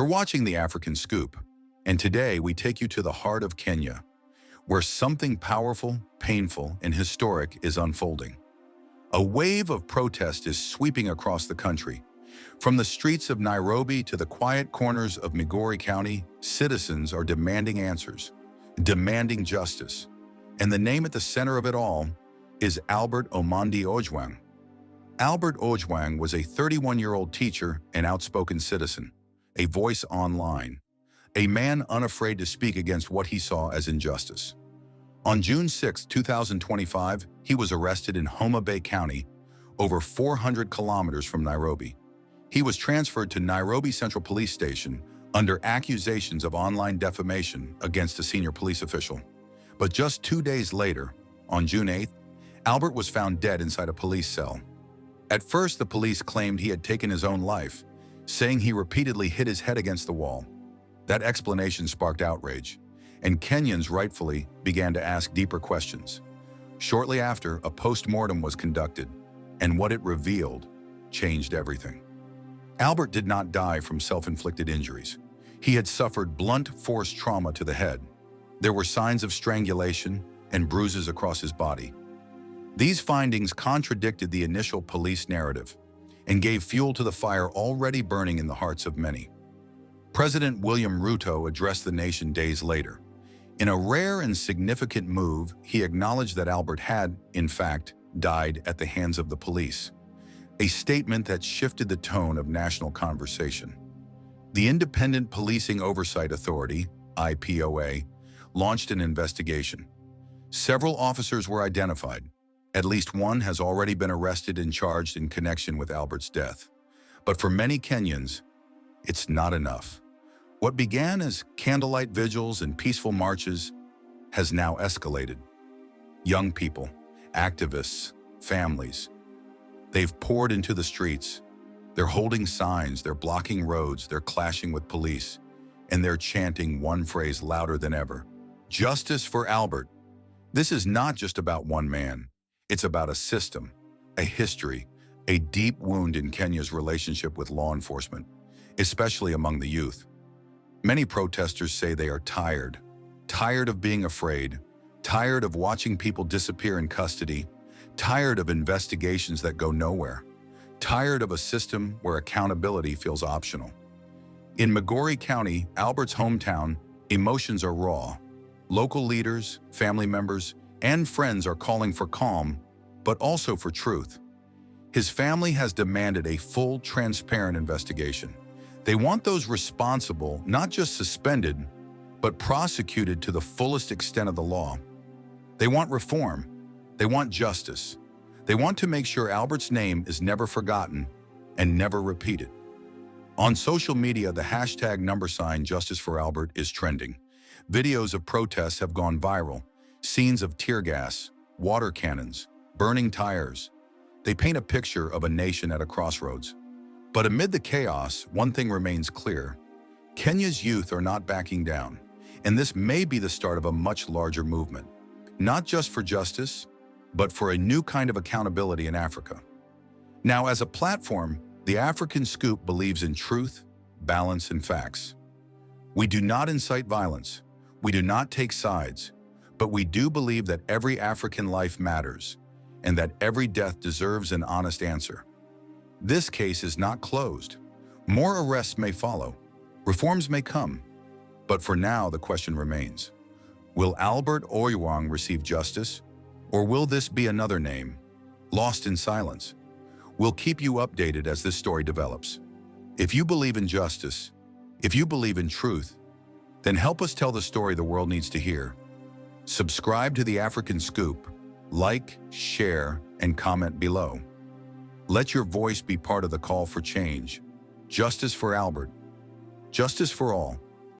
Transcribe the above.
You're watching The African Scoop, and today we take you to the heart of Kenya, where something powerful, painful, and historic is unfolding. A wave of protest is sweeping across the country. From the streets of Nairobi to the quiet corners of Migori County, citizens are demanding answers, demanding justice. And the name at the center of it all is Albert Ojwang. Albert Ojwang was a 31-year-old teacher and outspoken citizen, a voice online, a man unafraid to speak against what he saw as injustice. On June 6, 2025, he was arrested in Homa Bay County, over 400 kilometers from Nairobi. He was transferred to Nairobi Central Police Station under accusations of online defamation against a senior police official. But just 2 days later, on June 8th, Albert was found dead inside a police cell. At first, the police claimed he had taken his own life, saying he repeatedly hit his head against the wall. That explanation sparked outrage, and Kenyans rightfully began to ask deeper questions. Shortly after, a post-mortem was conducted, and what it revealed changed everything. Albert did not die from self-inflicted injuries. He had suffered blunt force trauma to the head. There were signs of strangulation and bruises across his body. These findings contradicted the initial police narrative and gave fuel to the fire already burning in the hearts of many. President William Ruto addressed the nation days later. In a rare and significant move, he acknowledged that Albert had, in fact, died at the hands of the police, a statement that shifted the tone of national conversation. The Independent Policing Oversight Authority, IPOA, launched an investigation. Several officers were identified. At least one has already been arrested and charged in connection with Albert's death. But for many Kenyans, it's not enough. What began as candlelight vigils and peaceful marches has now escalated. Young people, activists, families, they've poured into the streets. They're holding signs, they're blocking roads, they're clashing with police, and they're chanting one phrase louder than ever: justice for Albert. This is not just about one man. It's about a system, a history, a deep wound in Kenya's relationship with law enforcement, especially among the youth. Many protesters say they are tired of being afraid, tired of watching people disappear in custody, tired of investigations that go nowhere, tired of a system where accountability feels optional. In Migori County, Albert's hometown, emotions are raw. Local leaders, family members, and friends are calling for calm, but also for truth. His family has demanded a full, transparent investigation. They want those responsible not just suspended, but prosecuted to the fullest extent of the law. They want reform. They want justice. They want to make sure Albert's name is never forgotten and never repeated. On social media, the hashtag #JusticeForAlbert is trending. Videos of protests have gone viral. Scenes of tear gas, water cannons, burning tires. They paint a picture of a nation at a crossroads. But amid the chaos, one thing remains clear. Kenya's youth are not backing down, and this may be the start of a much larger movement, not just for justice, but for a new kind of accountability in Africa. Now, as a platform, the African Scoop believes in truth, balance, and facts. We do not incite violence. We do not take sides. But we do believe that every African life matters and that every death deserves an honest answer. This case is not closed. More arrests may follow. Reforms may come. But for now, the question remains: will Albert Ojwang receive justice, or will this be another name, lost in silence? We'll keep you updated as this story develops. If you believe in justice, if you believe in truth, then help us tell the story the world needs to hear. Subscribe to The African Scoop, like, share, and comment below. Let your voice be part of the call for change. Justice for Albert. Justice for all.